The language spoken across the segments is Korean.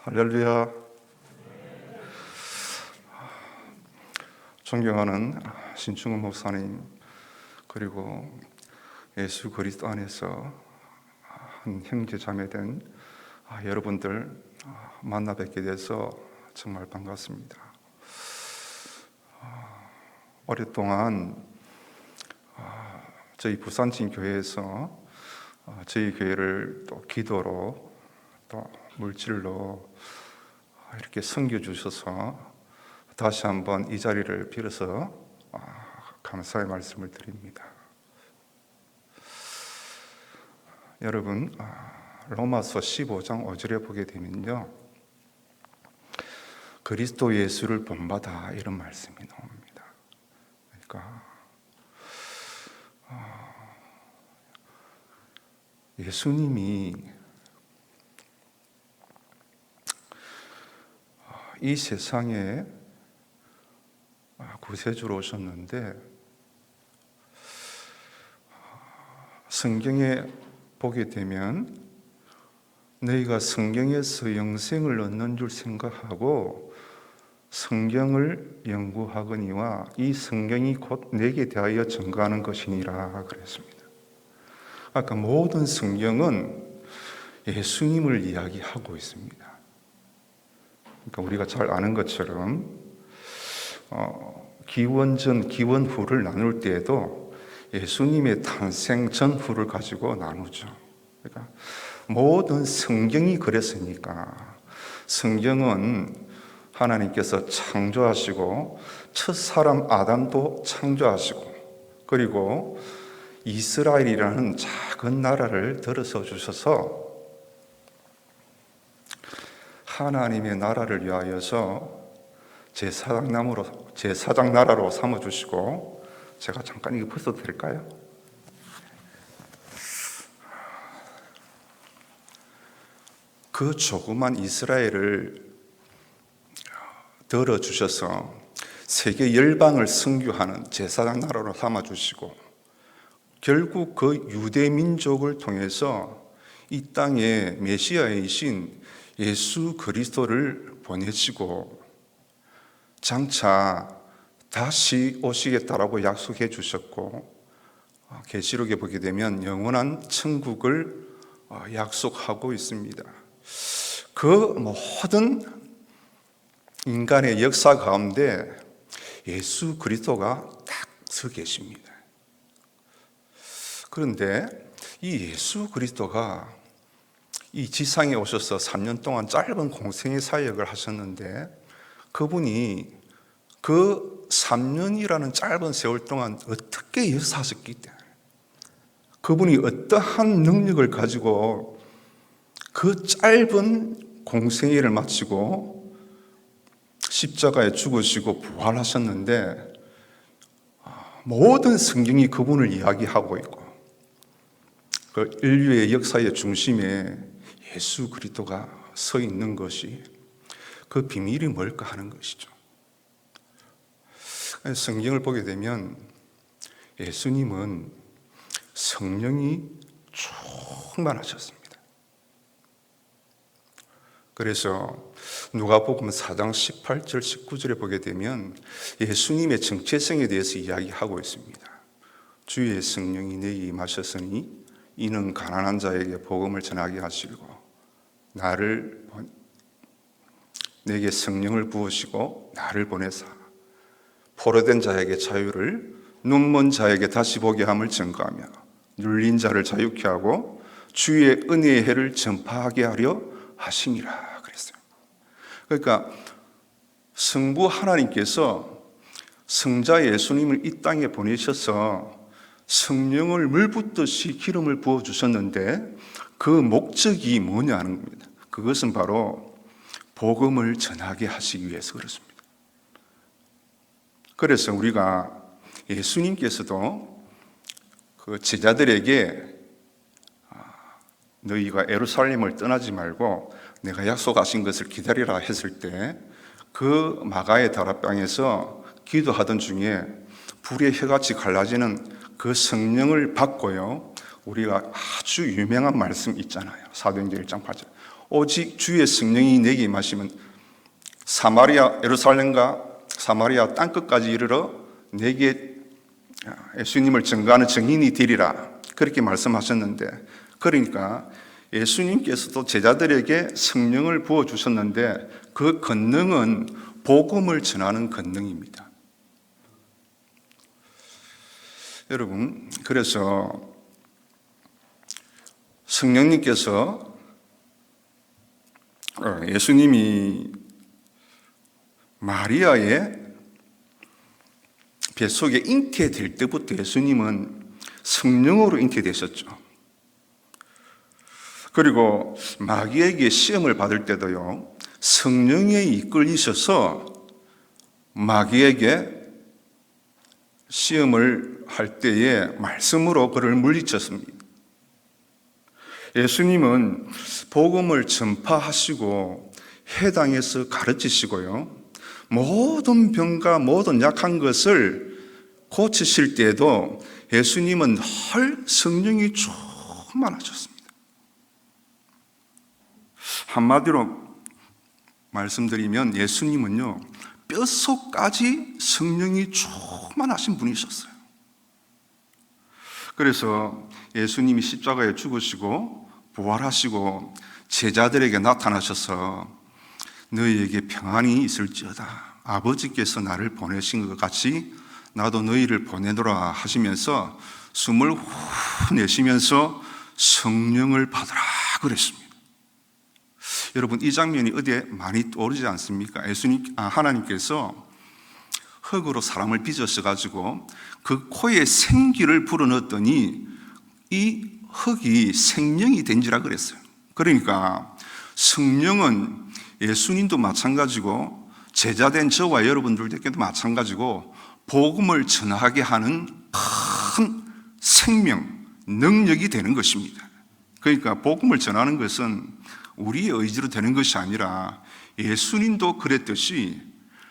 할렐루야. 존경하는 신충훈 목사님, 그리고 예수 그리스도 안에서 한 형제 자매된 여러분들 만나 뵙게 돼서 정말 반갑습니다. 오랫동안 저희 부산진 교회에서 저희 교회를 또 기도로 또 물질로 이렇게 섬겨주셔서 다시 한번 이 자리를 빌어서 감사의 말씀을 드립니다. 여러분, 로마서 15장 5절에 보게 되면요, 그리스도 예수를 본받아, 이런 말씀이 나옵니다. 그러니까 예수님이 이 세상에 구세주로 오셨는데, 성경에 보게 되면 너희가 성경에서 영생을 얻는 줄 생각하고 성경을 연구하거니와 이 성경이 곧 내게 대하여 증거하는 것이니라 그랬습니다. 아까 모든 성경은 예수님을 이야기하고 있습니다. 그러니까 우리가 잘 아는 것처럼 기원 전, 기원 후를 나눌 때에도 예수님의 탄생 전후를 가지고 나누죠. 그러니까 모든 성경이 그랬으니까, 성경은 하나님께서 창조하시고 첫 사람 아담도 창조하시고, 그리고 이스라엘이라는 작은 나라를 들어서 주셔서 하나님의 나라를 위하여서 제사장 나라로 삼아주시고, 제가 잠깐 이거 벗어도 될까요? 그 조그만 이스라엘을 들어주셔서 세계 열방을 선교하는 제사장 나라로 삼아주시고, 결국 그 유대 민족을 통해서 이 땅에 메시아이신 예수 그리스도를 보내시고 장차 다시 오시겠다라고 약속해 주셨고, 계시록에 보게 되면 영원한 천국을 약속하고 있습니다. 그 모든 인간의 역사 가운데 예수 그리스도가 딱 서 계십니다. 그런데 이 예수 그리스도가 이 지상에 오셔서 3년 동안 짧은 공생의 사역을 하셨는데, 그분이 그 3년이라는 짧은 세월 동안 어떻게 역사하셨기 때문에, 그분이 어떠한 능력을 가지고 그 짧은 공생애를 마치고 십자가에 죽으시고 부활하셨는데, 모든 성경이 그분을 이야기하고 있고, 그 인류의 역사의 중심에 예수 그리스도가 서 있는 것이, 그 비밀이 뭘까 하는 것이죠. 성경을 보게 되면 예수님은 성령이 충만하셨습니다. 그래서 누가복음 4장 18절 19절에 보게 되면 예수님의 정체성에 대해서 이야기하고 있습니다. 주의 성령이 내게 임하셨으니 이는 가난한 자에게 복음을 전하게 하시고 내게 성령을 부으시고 나를 보내사 포로된 자에게 자유를, 눈먼 자에게 다시 보게 함을 증거하며 눌린 자를 자유케 하고 주의 은혜의 해를 전파하게 하려 하심이라 그랬어요. 그러니까 성부 하나님께서 성자 예수님을 이 땅에 보내셔서 성령을 물붓듯이 기름을 부어주셨는데, 그 목적이 뭐냐는 겁니다. 그것은 바로 복음을 전하게 하시기 위해서 그렇습니다. 그래서 우리가 예수님께서도 그 제자들에게 너희가 예루살렘을 떠나지 말고 내가 약속하신 것을 기다리라 했을 때, 그 마가의 다락방에서 기도하던 중에 불의 혀같이 갈라지는 그 성령을 받고요, 우리가 아주 유명한 말씀 있잖아요. 사도행전 1장 8절. 오직 주의 성령이 내게 임하시면 사마리아 예루살렘과 사마리아 땅끝까지 이르러 내게 예수님을 증거하는 증인이 되리라. 그렇게 말씀하셨는데, 그러니까 예수님께서도 제자들에게 성령을 부어주셨는데 그 권능은 복음을 전하는 권능입니다. 여러분, 그래서 성령님께서 예수님이 마리아의 뱃속에 잉태될 때부터 예수님은 성령으로 잉태되셨죠. 그리고 마귀에게 시험을 받을 때도요, 성령에 이끌리셔서 마귀에게 시험을 할 때에 말씀으로 그를 물리쳤습니다. 예수님은 복음을 전파하시고 회당에서 가르치시고요, 모든 병과 모든 약한 것을 고치실 때에도 예수님은 늘 성령이 충만하셨습니다. 한마디로 말씀드리면 예수님은요, 뼛속까지 성령이 충만하신 분이셨어요. 그래서 예수님이 십자가에 죽으시고 부활하시고 제자들에게 나타나셔서 너희에게 평안이 있을지어다. 아버지께서 나를 보내신 것 같이 나도 너희를 보내노라 하시면서 숨을 후 내쉬면서 성령을 받으라 그랬습니다. 여러분, 이 장면이 어디에 많이 떠오르지 않습니까? 하나님께서 흙으로 사람을 빚으셔가지고 그 코에 생기를 불어넣었더니 이 흙이 생명이 된지라 그랬어요. 그러니까 성령은 예수님도 마찬가지고 제자된 저와 여러분들에게도 마찬가지고 복음을 전하게 하는 큰 생명, 능력이 되는 것입니다. 그러니까 복음을 전하는 것은 우리의 의지로 되는 것이 아니라 예수님도 그랬듯이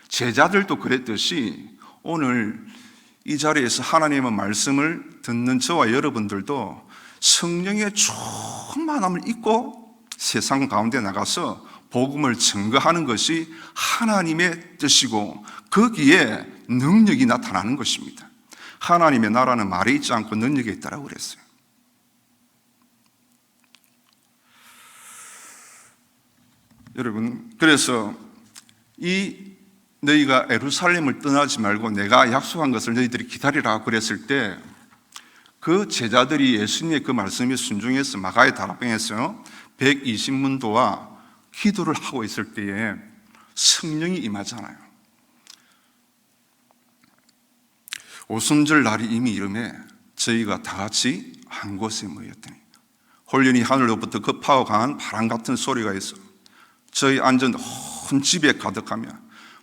제자들도 그랬듯이 오늘 이 자리에서 하나님의 말씀을 듣는 저와 여러분들도 성령의 충만함을 입고 세상 가운데 나가서 복음을 증거하는 것이 하나님의 뜻이고 거기에 능력이 나타나는 것입니다. 하나님의 나라는 말에 있지 않고 능력에 있다라고 그랬어요. 여러분, 그래서 너희가 예루살렘을 떠나지 말고 내가 약속한 것을 너희들이 기다리라 그랬을 때 그 제자들이 예수님의 그 말씀에 순종해서 마가의 다락방에서 120문도와 기도를 하고 있을 때에 성령이 임하잖아요. 오순절 날이 이미 이름에 저희가 다 같이 한 곳에 모였더니 홀연히 하늘로부터 급하고 강한 바람 같은 소리가 있어 저희 앉은 온 집에 가득하며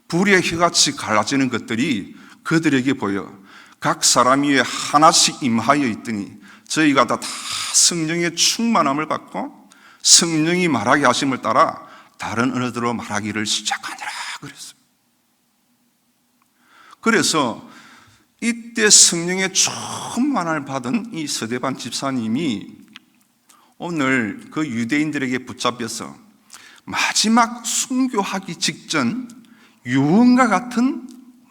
불의 혀같이 갈라지는 것들이 그들에게 보여 각 사람 위에 하나씩 임하여 있더니 저희가 다 성령의 충만함을 받고 성령이 말하게 하심을 따라 다른 언어들로 말하기를 시작하니라 그랬어요. 그래서 이때 성령의 충만함을 받은 이 서대반 집사님이 오늘 그 유대인들에게 붙잡혀서 마지막 순교하기 직전 유언과 같은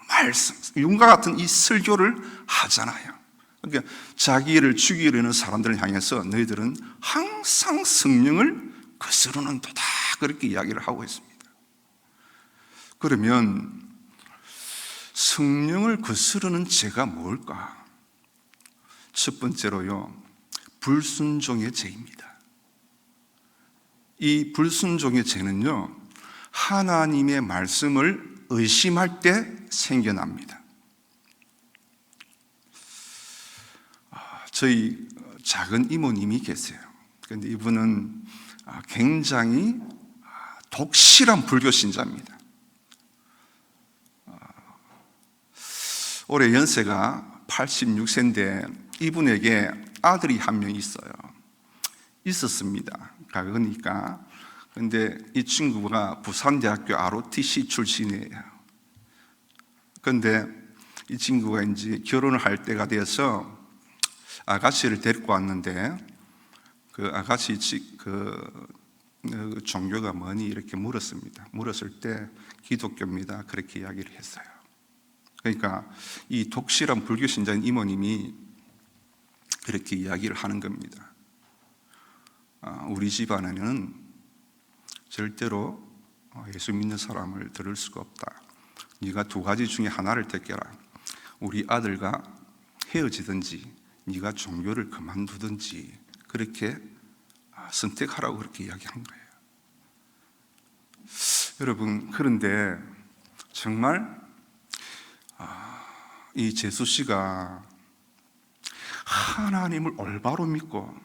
말씀, 유언과 같은 이 설교를 하잖아요. 그러니까 자기를 죽이려는 사람들을 향해서 너희들은 항상 성령을 거스르는도다 그렇게 이야기를 하고 있습니다. 그러면 성령을 거스르는 죄가 뭘까? 첫 번째로요, 불순종의 죄입니다. 이 불순종의 죄는요, 하나님의 말씀을 의심할 때 생겨납니다. 저희 작은 이모님이 계세요. 그런데 이분은 굉장히 독실한 불교 신자입니다. 올해 연세가 86세인데 이분에게 아들이 한 명 있었습니다. 그러니까 근데 이 친구가 부산대학교 ROTC 출신이에요. 그런데 이 친구가 이제 결혼을 할 때가 돼서 아가씨를 데리고 왔는데 그 아가씨 종교가 뭐니 이렇게 물었습니다. 물었을 때 기독교입니다. 그렇게 이야기를 했어요. 그러니까 이 독실한 불교 신자인 이모님이 그렇게 이야기를 하는 겁니다. 우리 집안에는 절대로 예수 믿는 사람을 들을 수가 없다. 네가 두 가지 중에 하나를 택해라. 우리 아들과 헤어지든지 네가 종교를 그만두든지 그렇게 선택하라고 그렇게 이야기한 거예요. 여러분, 그런데 정말 이 재수 씨가 하나님을 올바로 믿고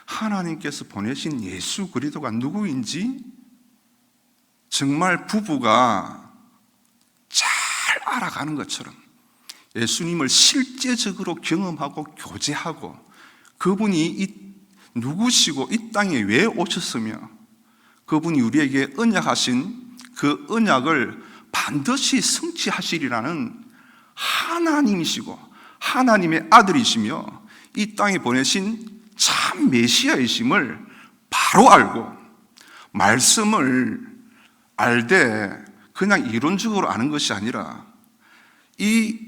하나님께서 보내신 예수 그리스도가 누구인지 정말 부부가 잘 알아가는 것처럼 예수님을 실제적으로 경험하고 교제하고 그분이 누구시고 이 땅에 왜 오셨으며 그분이 우리에게 언약하신 그 언약을 반드시 성취하시리라는 하나님이시고 하나님의 아들이시며 이 땅에 보내신 참 메시아이심을 바로 알고 말씀을 알되 그냥 이론적으로 아는 것이 아니라 이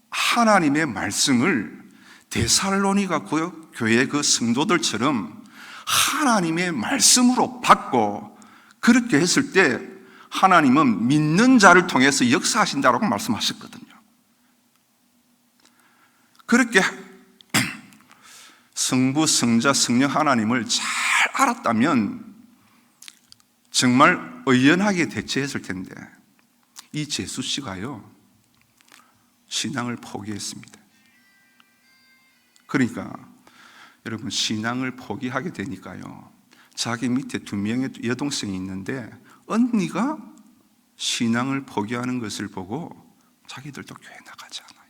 하나님의 말씀을 데살로니가 교회 그 성도들처럼 하나님의 말씀으로 받고 그렇게 했을 때 하나님은 믿는 자를 통해서 역사하신다고 말씀하셨거든요. 그렇게 성부, 성자, 성령 하나님을 잘 알았다면 정말 의연하게 대처했을 텐데 이 재수 씨가요 신앙을 포기했습니다. 그러니까 여러분 신앙을 포기하게 되니까요 자기 밑에 2명의 여동생이 있는데 언니가 신앙을 포기하는 것을 보고 자기들도 교회 나가지 않아요.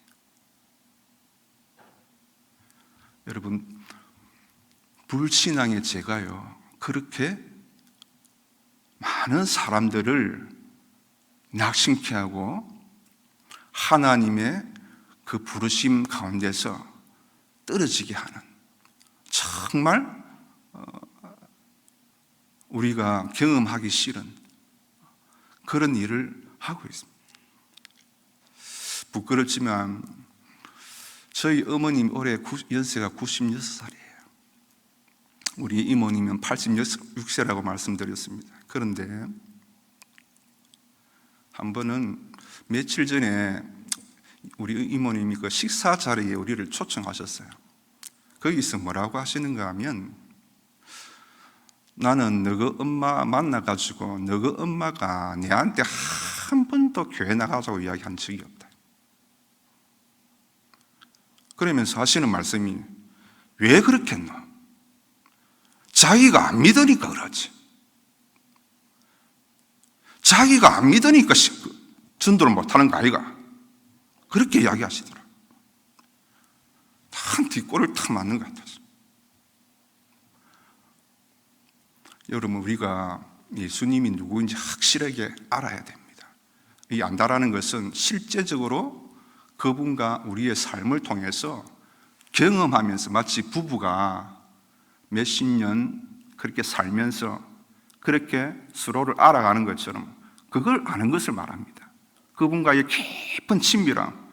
여러분 불신앙의 죄가요 그렇게 많은 사람들을 낙심케 하고 하나님의 그 부르심 가운데서 떨어지게 하는 정말 우리가 경험하기 싫은 그런 일을 하고 있습니다. 부끄럽지만 저희 어머님 올해 연세가 96살이에요. 우리 이모님은 86세라고 말씀드렸습니다. 그런데 한 번은 며칠 전에 우리 이모님이 그 식사 자리에 우리를 초청하셨어요. 거기서 뭐라고 하시는가 하면 나는 너희 엄마 만나가지고 너희 엄마가 내한테 한 번도 교회 나가자고 이야기한 적이 없다. 그러면서 하시는 말씀이 왜 그렇겠노? 자기가 안 믿으니까 그러지. 자기가 안 믿으니까 전도를 못하는 거 아이가? 그렇게 이야기하시더라. 한 뒷골을 탁 맞는 것 같았어. 여러분 우리가 예수님이 누구인지 확실하게 알아야 됩니다. 이 안다라는 것은 실제적으로 그분과 우리의 삶을 통해서 경험하면서 마치 부부가 몇십 년 그렇게 살면서 그렇게 서로를 알아가는 것처럼 그걸 아는 것을 말합니다. 그분과의 깊은 친밀함,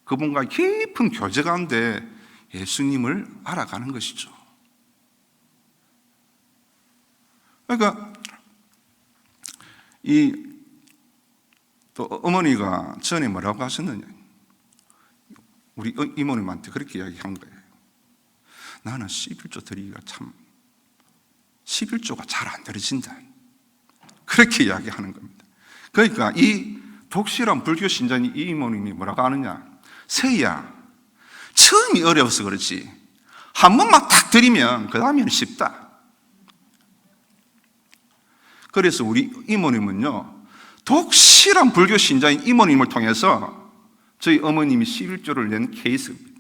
그분과의 깊은 교제 가운데 예수님을 알아가는 것이죠. 그러니까 또 어머니가 전에 뭐라고 하셨느냐, 우리 이모님한테 그렇게 이야기한 거예요. 나는 11조 드리기가 참 11조가 잘 안 드려진다. 그렇게 이야기하는 겁니다. 그러니까 이 독실한 불교 신자인 이 이모님이 뭐라고 하느냐, 세희야 처음이 어려워서 그렇지 한 번만 딱 드리면 그 다음에는 쉽다. 그래서 우리 이모님은요 독실한 불교 신자인 이모님을 통해서 저희 어머님이 11조를 낸 케이스입니다.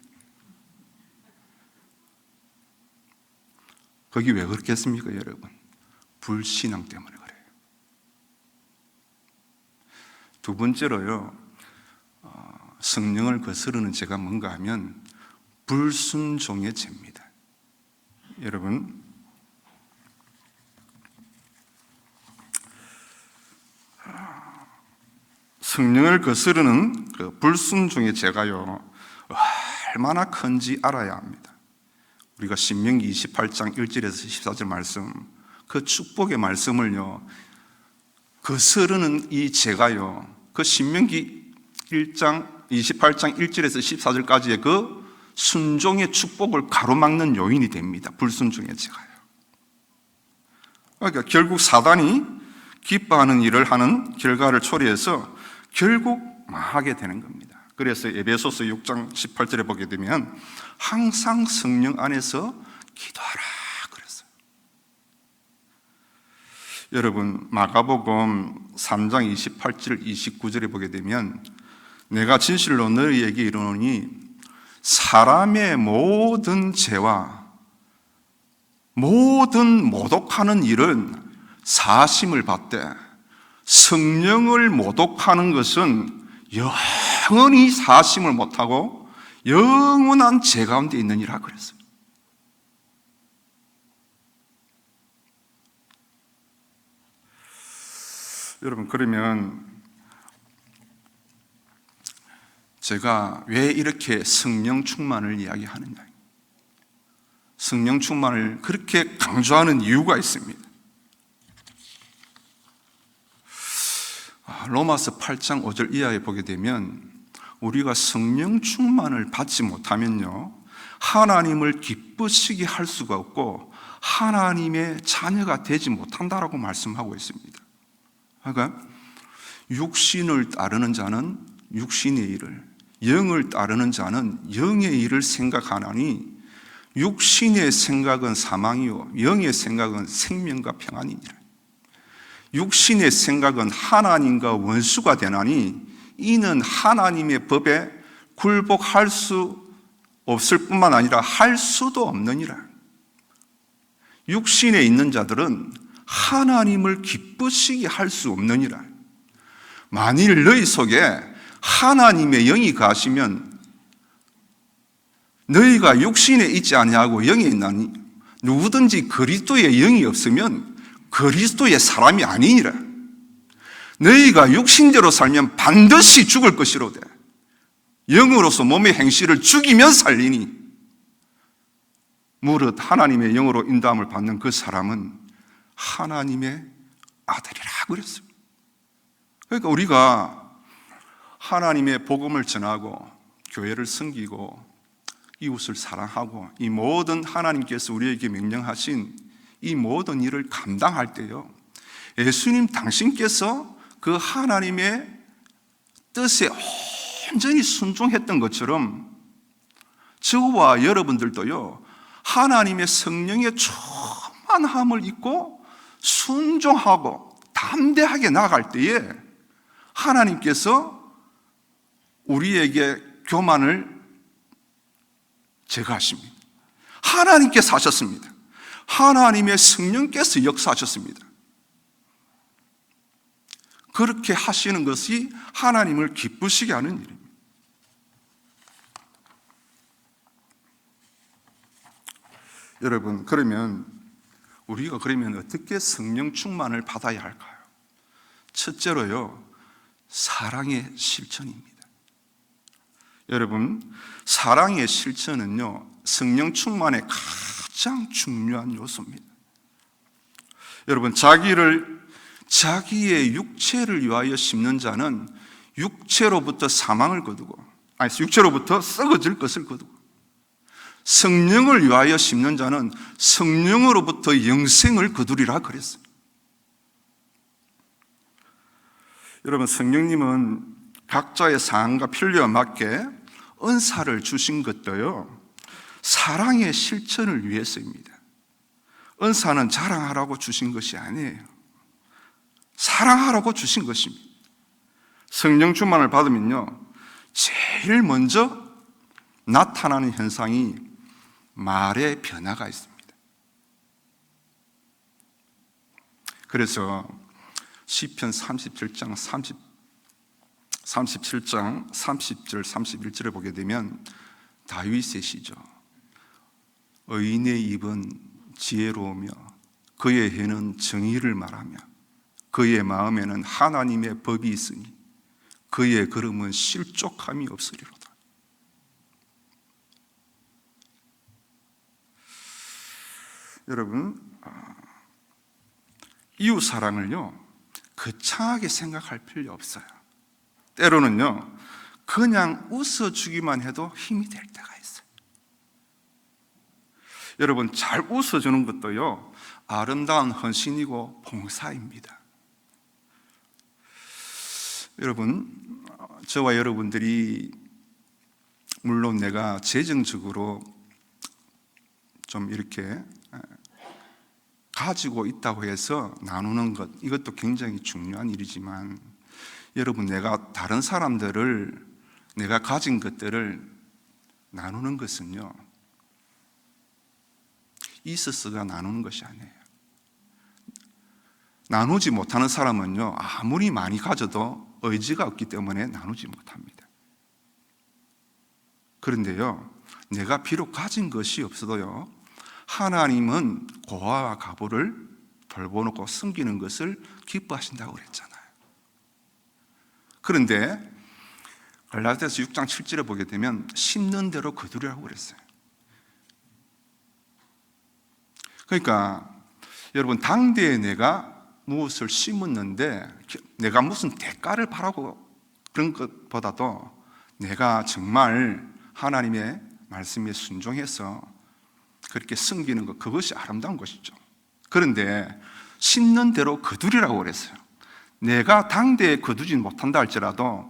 거기 왜 그렇겠습니까 여러분? 불신앙 때문에 그래요. 두 번째로요 성령을 거스르는 죄가 뭔가 하면 불순종의 죄입니다. 여러분, 성령을 거스르는 그 불순종의 죄가요, 얼마나 큰지 알아야 합니다. 우리가 신명기 28장 1절에서 14절 말씀, 그 축복의 말씀을요, 거스르는 이 죄가요, 그 신명기 28장 1절에서 14절까지의 그 순종의 축복을 가로막는 요인이 됩니다. 불순종의 죄가요. 그러니까 결국 사단이 기뻐하는 일을 하는 결과를 초래해서 결국 망하게 되는 겁니다. 그래서 에베소서 6장 18절에 보게 되면 항상 성령 안에서 기도하라 그랬어요. 여러분, 마가복음 3장 28절 29절에 보게 되면 내가 진실로 너희에게 이르노니 사람의 모든 죄와 모든 모독하는 일은 사심을 받되 성령을 모독하는 것은 영원히 사심을 못하고 영원한 죄 가운데 있느니라 그랬어요. 여러분, 그러면 제가 왜 이렇게 성령 충만을 이야기하느냐? 성령 충만을 그렇게 강조하는 이유가 있습니다. 로마서 8장 5절 이하에 보게 되면 우리가 성령 충만을 받지 못하면요, 하나님을 기쁘시게 할 수가 없고 하나님의 자녀가 되지 못한다라고 말씀하고 있습니다. 그러니까 육신을 따르는 자는 육신의 일을, 영을 따르는 자는 영의 일을 생각하나니 육신의 생각은 사망이요 영의 생각은 생명과 평안이니라. 육신의 생각은 하나님과 원수가 되나니 이는 하나님의 법에 굴복할 수 없을 뿐만 아니라 할 수도 없느니라. 육신에 있는 자들은 하나님을 기쁘시게 할 수 없느니라. 만일 너희 속에 하나님의 영이 가시면 너희가 육신에 있지 아니하고 영에 있나니 누구든지 그리스도의 영이 없으면 그리스도의 사람이 아니니라. 너희가 육신대로 살면 반드시 죽을 것이로되 영으로서 몸의 행실을 죽이면 살리니 무릇 하나님의 영으로 인도함을 받는 그 사람은 하나님의 아들이라 그랬습니다. 그러니까 우리가 하나님의 복음을 전하고 교회를 섬기고 이웃을 사랑하고 이 모든 하나님께서 우리에게 명령하신 이 모든 일을 감당할 때요, 예수님 당신께서 그 하나님의 뜻에 온전히 순종했던 것처럼 저와 여러분들도요, 하나님의 성령의 충만함을 입고 순종하고 담대하게 나아갈 때에 하나님께서 우리에게 교만을 제거하십니다. 하나님께서 하셨습니다. 하나님의 성령께서 역사하셨습니다. 그렇게 하시는 것이 하나님을 기쁘시게 하는 일입니다. 여러분, 그러면 우리가 어떻게 성령 충만을 받아야 할까요? 첫째로요, 사랑의 실천입니다. 여러분, 사랑의 실천은요, 성령 충만의 가장 중요한 요소입니다. 여러분, 자기의 육체를 위하여 심는 자는 육체로부터 사망을 거두고, 육체로부터 썩어질 것을 거두고, 성령을 위하여 심는 자는 성령으로부터 영생을 거두리라 그랬어요. 여러분, 성령님은 각자의 상황과 필요에 맞게 은사를 주신 것도요, 사랑의 실천을 위해서입니다. 은사는 자랑하라고 주신 것이 아니에요. 사랑하라고 주신 것입니다. 성령 충만을 받으면요, 제일 먼저 나타나는 현상이 말의 변화가 있습니다. 그래서 시편 37장 30절 31절을 보게 되면 다윗의 시죠. 의인의 입은 지혜로우며 그의 혀는 정의를 말하며 그의 마음에는 하나님의 법이 있으니 그의 걸음은 실족함이 없으리로다. 여러분, 이웃 사랑을요 거창하게 생각할 필요 없어요. 때로는요 그냥 웃어주기만 해도 힘이 될 때가 있어요. 여러분, 잘 웃어주는 것도요 아름다운 헌신이고 봉사입니다. 여러분, 저와 여러분들이 물론 내가 재정적으로 좀 이렇게 가지고 있다고 해서 나누는 것, 이것도 굉장히 중요한 일이지만 여러분, 내가 다른 사람들을 내가 가진 것들을 나누는 것은요 있어서가 나누는 것이 아니에요. 나누지 못하는 사람은요 아무리 많이 가져도 의지가 없기 때문에 나누지 못합니다. 그런데요 내가 비록 가진 것이 없어도요 하나님은 고아와 과부를 돌보놓고 섬기는 것을 기뻐하신다고 그랬잖아요. 그런데 갈라디아서 6장 7절에 보게 되면 심는 대로 거두려고 그랬어요. 그러니까 여러분, 당대에 내가 무엇을 심었는데 내가 무슨 대가를 바라고 그런 것보다도 내가 정말 하나님의 말씀에 순종해서 그렇게 섬기는 것, 그것이 아름다운 것이죠. 그런데 심는 대로 거두리라고 그랬어요. 내가 당대에 거두지 못한다 할지라도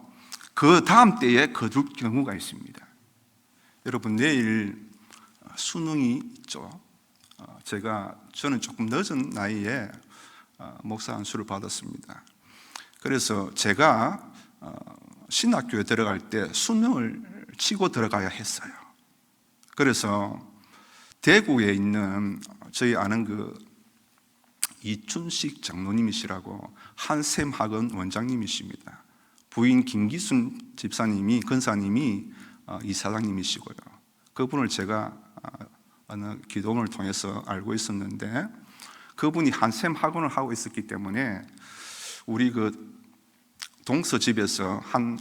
그 다음 때에 거둘 경우가 있습니다. 여러분, 내일 수능이 있죠. 저는 조금 늦은 나이에 목사 안수를 받았습니다. 그래서 제가 신학교에 들어갈 때 수능을 치고 들어가야 했어요. 그래서 대구에 있는 저희 아는 그 이춘식 장로님이시라고 한샘학원 원장님이십니다. 부인 김기순 집사님이, 권사님이 이사장님이시고요. 그분을 제가 어느 기도원을 통해서 알고 있었는데 그분이 한샘학원을 하고 있었기 때문에 우리 그 동서 집에서 한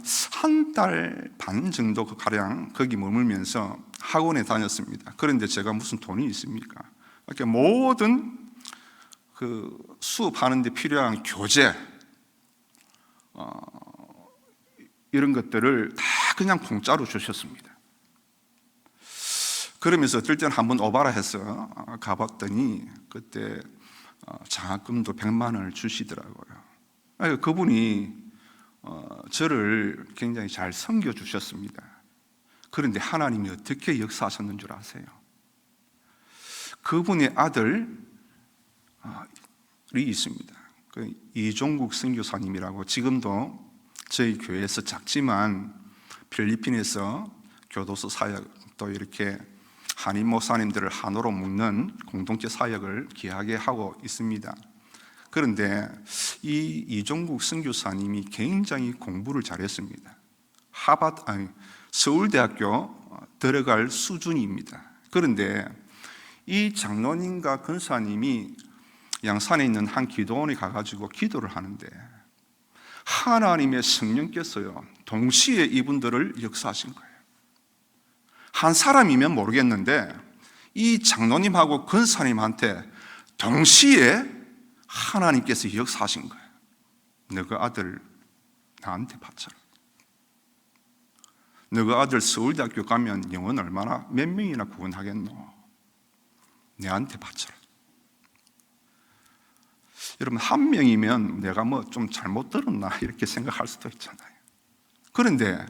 달 반 정도 가량 거기 머물면서 학원에 다녔습니다. 그런데 제가 무슨 돈이 있습니까? 이렇게 모든 그 수업하는 데 필요한 교재 이런 것들을 다 그냥 공짜로 주셨습니다. 그러면서 어떨 때는 한번 오바라 해서 가봤더니 그때 장학금도 100만 원을 주시더라고요. 그분이 저를 굉장히 잘 섬겨주셨습니다. 그런데 하나님이 어떻게 역사하셨는 줄 아세요? 그분의 아들이 있습니다. 그 이종국 선교사님이라고 지금도 저희 교회에서 작지만 필리핀에서 교도소 사역도 이렇게 한인 목사님들을 한으로 묶는 공동체 사역을 귀하게 하고 있습니다. 그런데 이 이종국 선교사님이 굉장히 공부를 잘했습니다. 서울대학교 들어갈 수준입니다. 그런데 이 장로님과 권사님이 양산에 있는 한 기도원에 가가지고 기도를 하는데 하나님의 성령께서요 동시에 이분들을 역사하신 거예요. 한 사람이면 모르겠는데 이 장로님하고 권사님한테 동시에 하나님께서 역사하신 거예요. 너가 아들 나한테 바쳐라. 너가 아들 서울대학교 가면 영혼 얼마나 몇 명이나 구원하겠노? 내한테 바쳐라. 여러분, 한 명이면 내가 뭐 좀 잘못 들었나 이렇게 생각할 수도 있잖아요. 그런데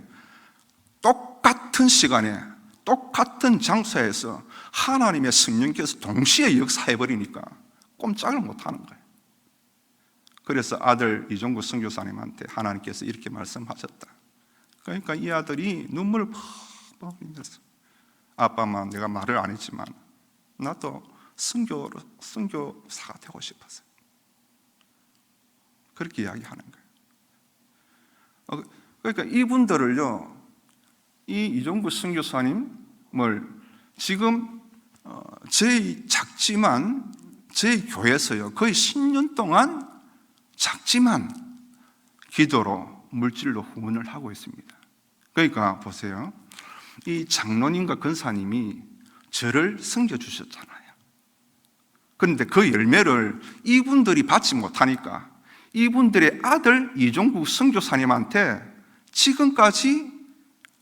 똑같은 시간에 똑같은 장소에서 하나님의 성령께서 동시에 역사해버리니까 꼼짝을 못하는 거예요. 그래서 아들 이종구 선교사님한테 하나님께서 이렇게 말씀하셨다. 그러니까 이 아들이 눈물을 펑펑 흘렸어. 아빠만 내가 말을 안 했지만 나도 선교사가 되고 싶었어요. 그렇게 이야기하는 거예요. 그러니까 이분들을요, 이 이종구 선교사님 지금 저희 작지만 저희 교회에서요 거의 10년 동안 작지만 기도로 물질로 후원을 하고 있습니다. 그러니까 보세요, 이 장로님과 권사님이 저를 섬겨주셨잖아요. 그런데 그 열매를 이분들이 받지 못하니까 이분들의 아들 이종국 선교사님한테 지금까지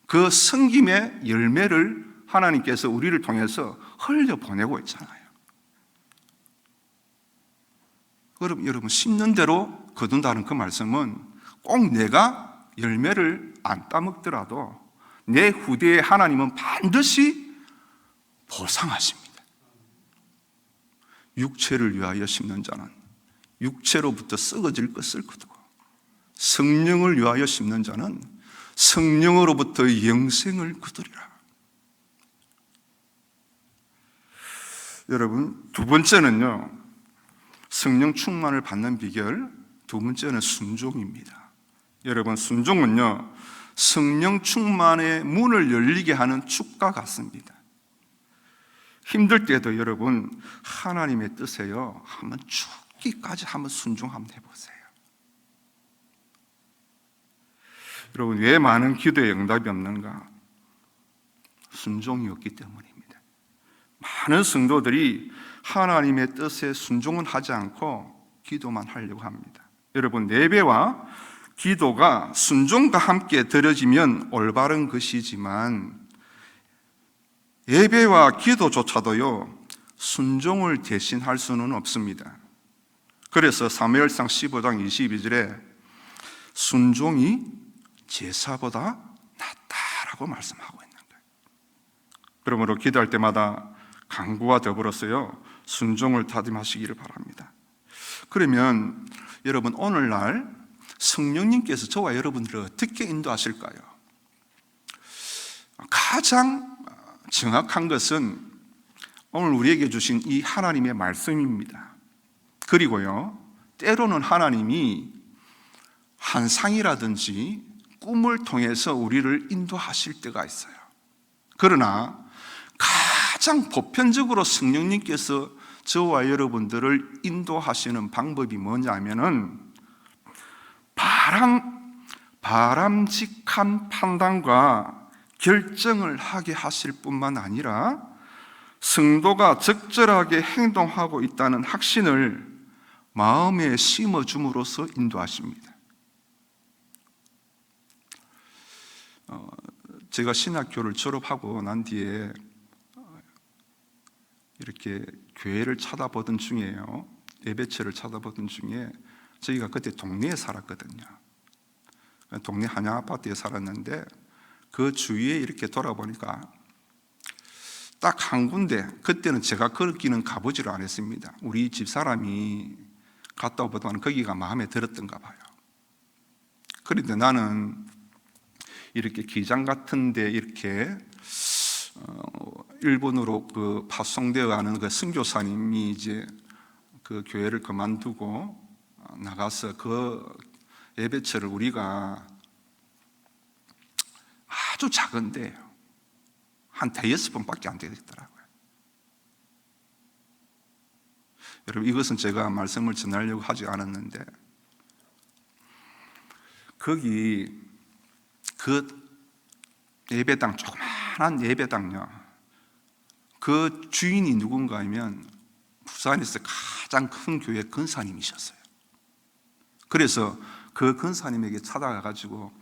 그 섬김의 열매를 하나님께서 우리를 통해서 흘려보내고 있잖아요. 그럼 여러분, 심는 대로 거둔다는 그 말씀은 꼭 내가 열매를 안 따먹더라도 내 후대에 하나님은 반드시 보상하십니다. 육체를 위하여 심는 자는 육체로부터 썩어질 것을 거두고, 성령을 위하여 심는 자는 성령으로부터 영생을 거두리라. 여러분, 두 번째는요, 성령 충만을 받는 비결, 두 번째는 순종입니다. 여러분, 순종은요 성령 충만의 문을 열리게 하는 축과 같습니다. 힘들 때도 여러분, 하나님의 뜻에요 한번 죽기까지 한번 순종 한번 해보세요. 여러분, 왜 많은 기도에 응답이 없는가? 순종이 없기 때문입니다. 많은 성도들이 하나님의 뜻에 순종은 하지 않고 기도만 하려고 합니다. 여러분, 예배와 기도가 순종과 함께 드려지면 올바른 것이지만 예배와 기도조차도요 순종을 대신할 수는 없습니다. 그래서 사무엘상 15장 22절에 순종이 제사보다 낫다라고 말씀하고 있는 거예요. 그러므로 기도할 때마다 간구와 더불어서요 순종을 다짐하시기를 바랍니다. 그러면 여러분, 오늘날 성령님께서 저와 여러분들을 어떻게 인도하실까요? 가장 정확한 것은 오늘 우리에게 주신 이 하나님의 말씀입니다. 그리고요, 때로는 하나님이 환상이라든지 꿈을 통해서 우리를 인도하실 때가 있어요. 그러나 가장 보편적으로 성령님께서 저와 여러분들을 인도하시는 방법이 뭐냐면은 바람직한 판단과 결정을 하게 하실 뿐만 아니라 성도가 적절하게 행동하고 있다는 확신을 마음에 심어줌으로써 인도하십니다. 제가 신학교를 졸업하고 난 뒤에 이렇게 교회를 찾아보던 중에요, 예배처를 찾아보던 중에 저희가 그때 동네에 살았거든요. 동네 한양 아파트에 살았는데 그 주위에 이렇게 돌아보니까 딱 한 군데, 그때는 제가 거기는 가보지를 않았습니다. 우리 집사람이 갔다 오보다는 거기가 마음에 들었던가 봐요. 그런데 나는 이렇게 기장 같은 데 이렇게 일본으로 그 파송되어 가는 그 선교사님이 이제 그 교회를 그만두고 나가서 그 예배처를 우리가 아주 작은데요, 한 5번밖에 안 되겠더라고요. 여러분, 이것은 제가 말씀을 전하려고 하지 않았는데 거기 그 예배당, 조그마한 예배당요, 그 주인이 누군가 하면 부산에서 가장 큰 교회 권사님이셨어요. 그래서 그 권사님에게 찾아가가지고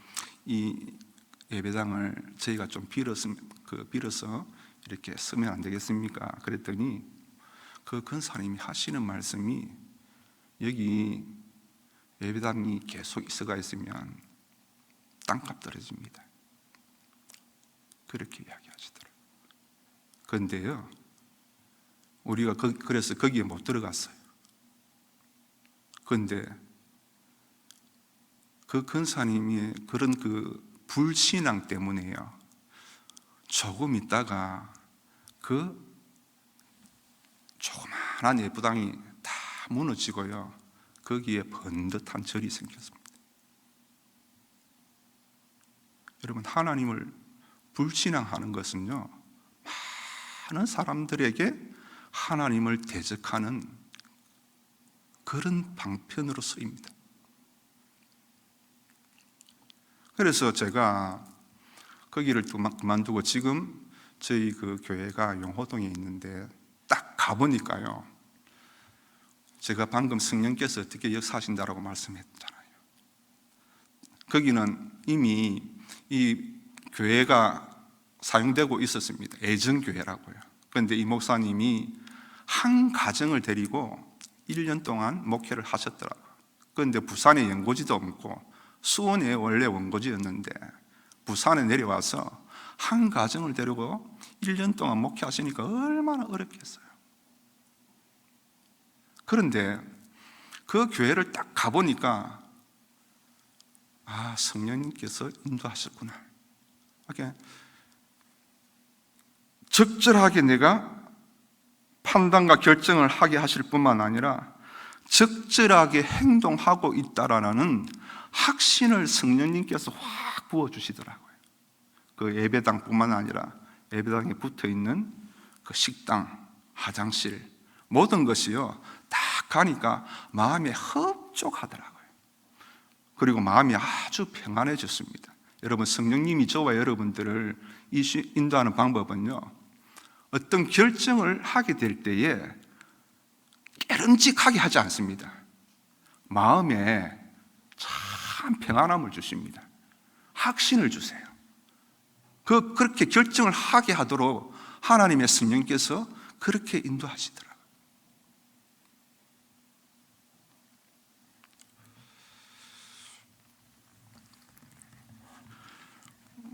이 예배당을 저희가 좀 빌어서 이렇게 쓰면 안 되겠습니까? 그랬더니 그 권사님이 하시는 말씀이, 여기 예배당이 계속 있어가 있으면 땅값 떨어집니다. 그렇게 이야기하시더라고요. 그런데요, 우리가 그래서 거기에 못 들어갔어요. 그런데 그 권사님이 그런 그 불신앙 때문에요, 조금 있다가 그 조그만한 예배당이 다 무너지고요, 거기에 번듯한 절이 생겼습니다. 여러분, 하나님을 불신앙하는 것은요 많은 사람들에게 하나님을 대적하는 그런 방편으로 쓰입니다. 그래서 제가 거기를 그만두고 지금 저희 그 교회가 용호동에 있는데 딱 가보니까요, 제가 방금 성령께서 어떻게 역사하신다라고 말씀했잖아요. 거기는 이미 이 교회가 사용되고 있었습니다. 애정교회라고요. 그런데 이 목사님이 한 가정을 데리고 1년 동안 목회를 하셨더라고요. 그런데 부산에 연고지도 없고 수원에 원래 원고지였는데 부산에 내려와서 한 가정을 데리고 1년 동안 목회하시니까 얼마나 어렵겠어요. 그런데 그 교회를 딱 가보니까 성령님께서 인도하셨구나. 이렇게 적절하게 내가 판단과 결정을 하게 하실 뿐만 아니라 적절하게 행동하고 있다라는 확신을 성령님께서 확 부어주시더라고요. 그 예배당뿐만 아니라 예배당에 붙어있는 그 식당, 화장실 모든 것이요 딱 가니까 마음이 흡족하더라고요. 그리고 마음이 아주 평안해졌습니다. 여러분, 성령님이 저와 여러분들을 인도하는 방법은요, 어떤 결정을 하게 될 때에 깨름직하게 하지 않습니다. 마음에 참 평안함을 주십니다. 확신을 주세요. 그렇게 결정을 하게 하도록 하나님의 성령께서 그렇게 인도하시더라고요.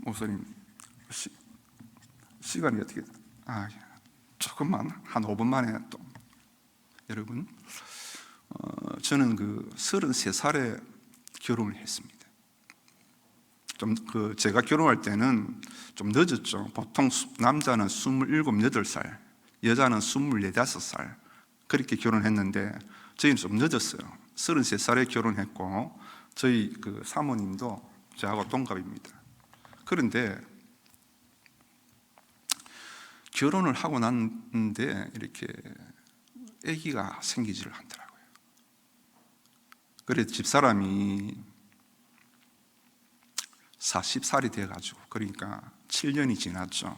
목사님, 시간이 어떻게 조금만 한 5분 만에 또 여러분, 저는 그 33살에 결혼을 했습니다. 제가 결혼할 때는 좀 늦었죠. 보통 남자는 27, 8살, 여자는 24, 5살 그렇게 결혼했는데 저희는 좀 늦었어요. 33살에 결혼했고 저희 그 사모님도 저하고 동갑입니다. 그런데 결혼을 하고 났는데 이렇게 아기가 생기지를 않더라고요. 그래서 집사람이 40살이 돼가지고, 그러니까 7년이 지났죠.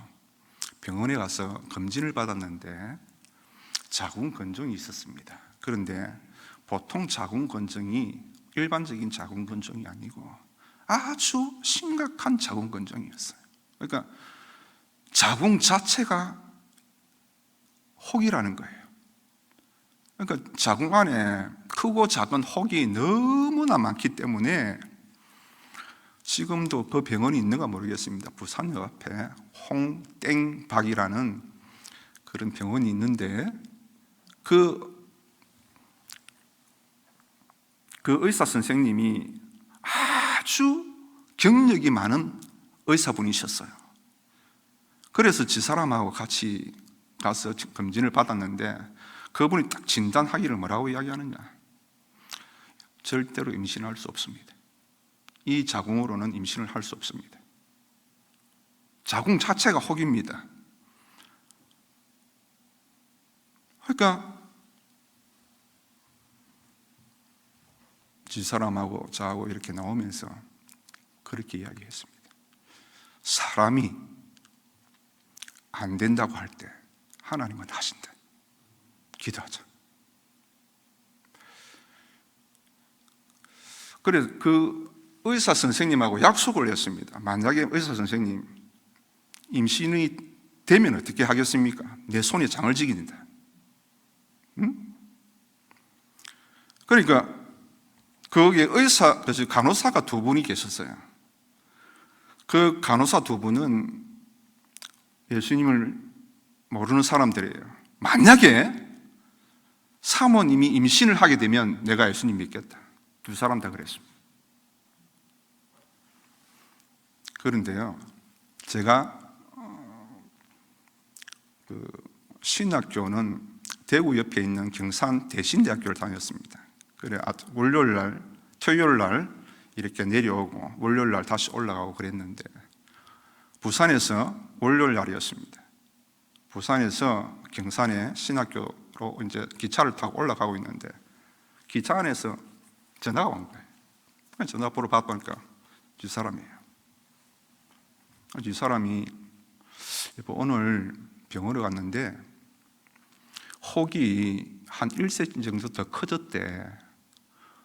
병원에 가서 검진을 받았는데 자궁근종이 있었습니다. 그런데 보통 자궁근종이 일반적인 자궁근종이 아니고 아주 심각한 자궁근종이었어요. 그러니까 자궁 자체가 혹이라는 거예요. 그러니까 자궁 안에 크고 작은 혹이 너무나 많기 때문에 지금도 그 병원이 있는가 모르겠습니다. 부산역 앞에 홍땡박이라는 그런 병원이 있는데 그 의사 선생님이 아주 경력이 많은 의사분이셨어요. 그래서 집사람하고 같이 가서 검진을 받았는데 그분이 딱 진단하기를 뭐라고 이야기하느냐, 절대로 임신할 수 없습니다. 이 자궁으로는 임신을 할 수 없습니다. 자궁 자체가 혹입니다. 그러니까 집사람하고 저하고 이렇게 나오면서 그렇게 이야기했습니다. 사람이 안 된다고 할 때 하나님은 하신다. 기도하자. 그래서 그 의사 선생님하고 약속을 했습니다. 만약에 의사 선생님 임신이 되면 어떻게 하겠습니까? 내 손에 장을 지긴다. 응? 그러니까 거기에 간호사가 두 분이 계셨어요. 그 간호사 두 분은 예수님을 모르는 사람들이에요. 만약에 사모님이 임신을 하게 되면 내가 예수님 믿겠다. 두 사람 다 그랬습니다. 그런데요, 제가 그 신학교는 대구 옆에 있는 경산 대신대학교를 다녔습니다. 그래 월요일 날, 토요일 날 이렇게 내려오고 월요일 날 다시 올라가고 그랬는데 부산에서 월요일 날이었습니다. 부산에서 경산에 신학교로 이제 기차를 타고 올라가고 있는데 기차 안에서 전화가 온 거예요. 전화 번호 받으니까 집사람이에요. 집사람이 여보, 오늘 병원에 갔는데 혹이 한 1cm 정도 더 커졌대.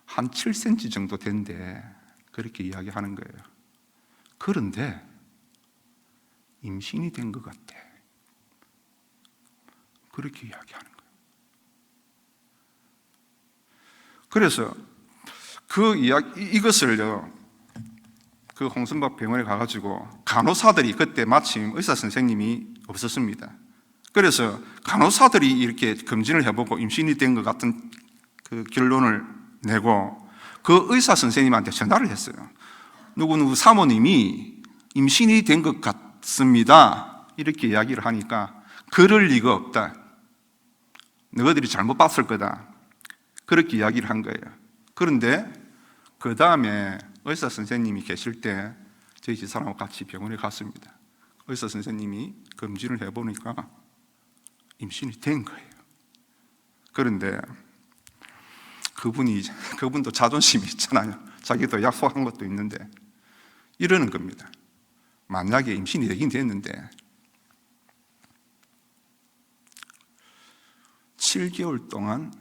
한 7cm 정도 된대. 그렇게 이야기하는 거예요. 그런데 임신이 된 것 같대. 그렇게 이야기하는 거예요. 그래서 이것을요, 그 홍순박 병원에 가가지고 간호사들이 그때 마침 의사 선생님이 없었습니다. 그래서 간호사들이 이렇게 검진을 해보고 임신이 된 것 같은 그 결론을 내고 그 의사 선생님한테 전화를 했어요. 누구누구 사모님이 임신이 된 것 같습니다. 이렇게 이야기를 하니까 그럴 리가 없다. 너희들이 잘못 봤을 거다. 그렇게 이야기를 한 거예요. 그런데 그 다음에 의사 선생님이 계실 때 저희 집사람하고 같이 병원에 갔습니다. 의사 선생님이 검진을 해보니까 임신이 된 거예요. 그런데 그분도 자존심이 있잖아요. 자기도 약속한 것도 있는데 이러는 겁니다. 만약에 임신이 되긴 됐는데 7개월 동안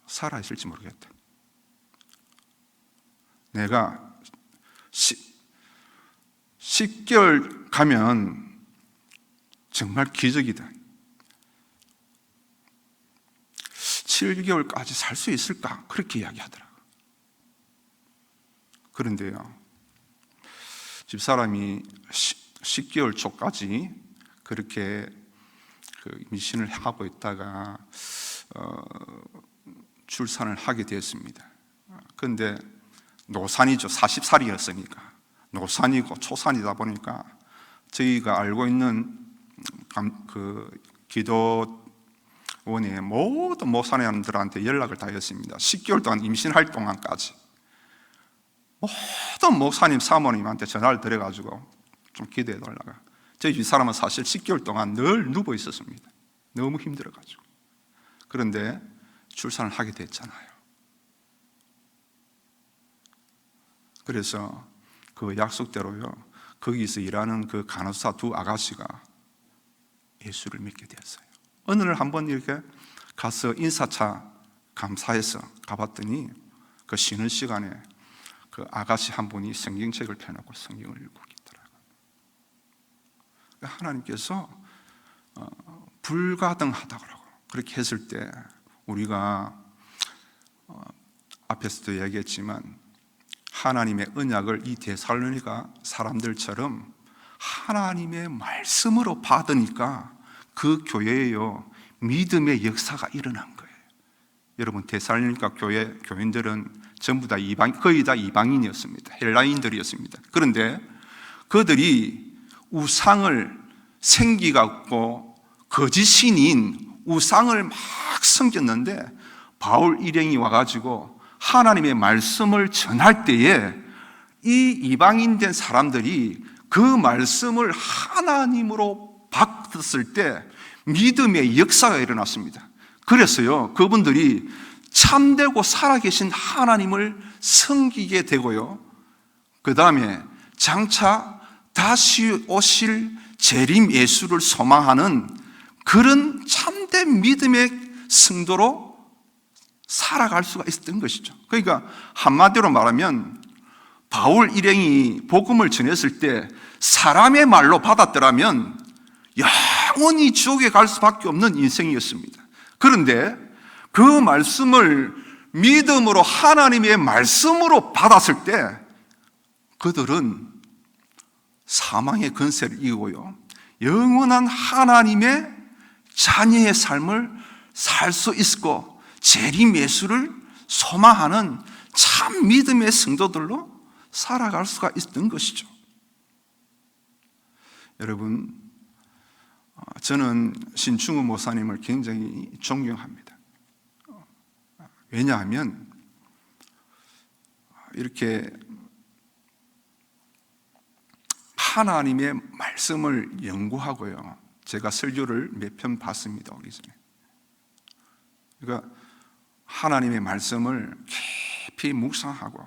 살아있을지 모르겠다. 내가 10개월 가면 정말 기적이다. 7개월까지 살 수 있을까? 그렇게 이야기하더라고요. 그런데요, 집사람이 10개월 초까지 그렇게 임신을 하고 있다가 출산을 하게 되었습니다. 그런데 노산이죠. 40살이었으니까. 노산이고 초산이다 보니까 저희가 알고 있는 그 기도원의 모든 목사님들한테 연락을 다 했습니다. 10개월 동안 임신할 동안까지 모든 목사님, 사모님한테 전화를 드려가지고 좀 기도해 달라고. 저희 집사람은 사실 10개월 동안 늘 누워 있었습니다. 너무 힘들어가지고. 그런데 출산을 하게 됐잖아요. 그래서 그 약속대로요, 거기서 일하는 그 간호사 두 아가씨가 예수를 믿게 되었어요. 어느 날 한번 이렇게 가서 인사차 감사해서 가봤더니 그 쉬는 시간에 그 아가씨 한 분이 성경책을 펴놓고 성경을 읽고 있더라고요. 하나님께서 불가능하다고 그렇게 했을 때 우리가 앞에서도 얘기했지만 하나님의 언약을 이 데살로니가 사람들처럼 하나님의 말씀으로 받으니까 그 교회에요, 믿음의 역사가 일어난 거예요. 여러분, 데살로니가 교인들은 전부 다 거의 다 이방인이었습니다. 헬라인들이었습니다. 그런데 그들이 우상을 생기갖고 거짓신인 우상을 막 섬겼는데 바울 일행이 와가지고 하나님의 말씀을 전할 때에 이 이방인 된 사람들이 그 말씀을 하나님으로 받았을 때 믿음의 역사가 일어났습니다. 그래서요, 그분들이 참되고 살아계신 하나님을 섬기게 되고요, 그 다음에 장차 다시 오실 재림 예수를 소망하는 그런 참된 믿음의 성도로 살아갈 수가 있었던 것이죠. 그러니까 한마디로 말하면 바울 일행이 복음을 전했을 때 사람의 말로 받았더라면 영원히 지옥에 갈 수밖에 없는 인생이었습니다. 그런데 그 말씀을 믿음으로 하나님의 말씀으로 받았을 때 그들은 사망의 권세를 이기고요, 영원한 하나님의 자녀의 삶을 살 수 있고 재림 예수를 소망하는 참 믿음의 성도들로 살아갈 수가 있던 것이죠. 여러분, 저는 신충우 목사님을 굉장히 존경합니다. 왜냐하면 이렇게 하나님의 말씀을 연구하고요, 제가 설교를 몇 편 봤습니다, 오기 전에. 그러니까 하나님의 말씀을 깊이 묵상하고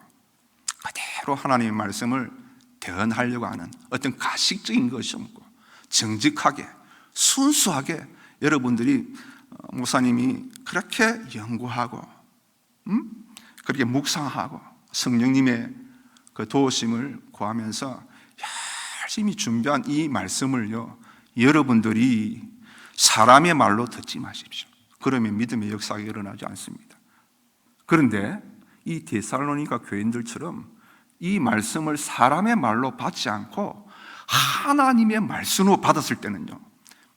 그대로 하나님의 말씀을 대언하려고 하는 어떤 가식적인 것이 없고 정직하게 순수하게 여러분들이 목사님이 그렇게 연구하고 그렇게 묵상하고 성령님의 그 도우심을 구하면서 열심히 준비한 이 말씀을요, 여러분들이 사람의 말로 듣지 마십시오. 그러면 믿음의 역사가 일어나지 않습니다. 그런데 이 데살로니가 교인들처럼 이 말씀을 사람의 말로 받지 않고 하나님의 말씀으로 받았을 때는요,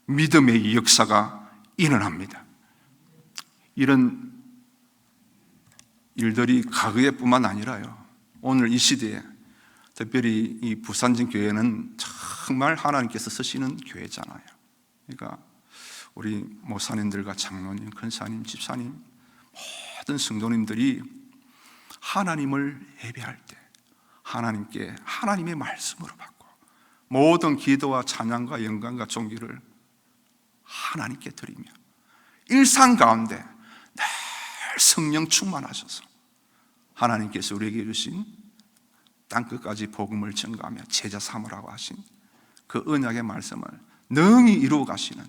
믿음의 역사가 일어납니다. 이런 일들이 과거에뿐만 아니라요, 오늘 이 시대에 특별히 이 부산진 교회는 정말 하나님께서 쓰시는 교회잖아요. 그러니까 우리 목사님들과 장로님, 권사님, 집사님, 모든 성도님들이 하나님을 예배할 때 하나님께 하나님의 말씀으로 받고 모든 기도와 찬양과 영광과 존귀를 하나님께 드리며 일상 가운데 늘 성령 충만하셔서 하나님께서 우리에게 주신 땅끝까지 복음을 전가하며 제자 삼으라고 하신 그 언약의 말씀을 능히 이루어 가시는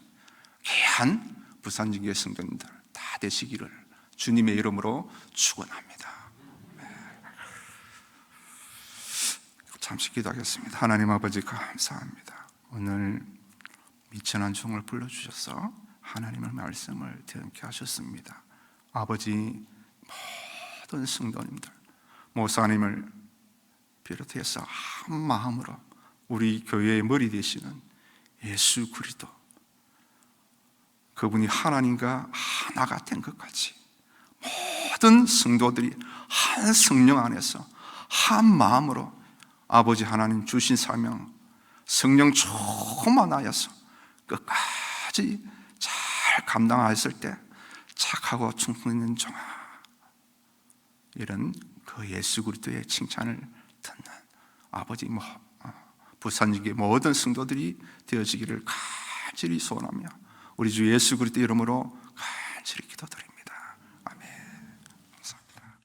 귀한 부산지교회 성도님들 다 되시기를 주님의 이름으로 축원합니다. 잠시 기도하겠습니다. 하나님 아버지 감사합니다. 오늘 미천한 종을 불러주셔서 하나님의 말씀을 듣게 하셨습니다. 아버지, 모든 성도님들, 목사님을 비롯해서 한 마음으로 우리 교회의 머리 되시는 예수 그리스도, 그분이 하나님과 하나가 된 것 같이 모든 성도들이 한 성령 안에서 한 마음으로 아버지 하나님 주신 사명 성령 충만하여서 끝까지 잘 감당하였을 때 착하고 충성 있는 종아, 이런 그 예수 그리스도의 칭찬을 듣는 아버지 부산지교회 모든 성도들이 되어지기를 간절히 소원하며 우리 주 예수 그리스도 이름으로 간절히 기도드립니다.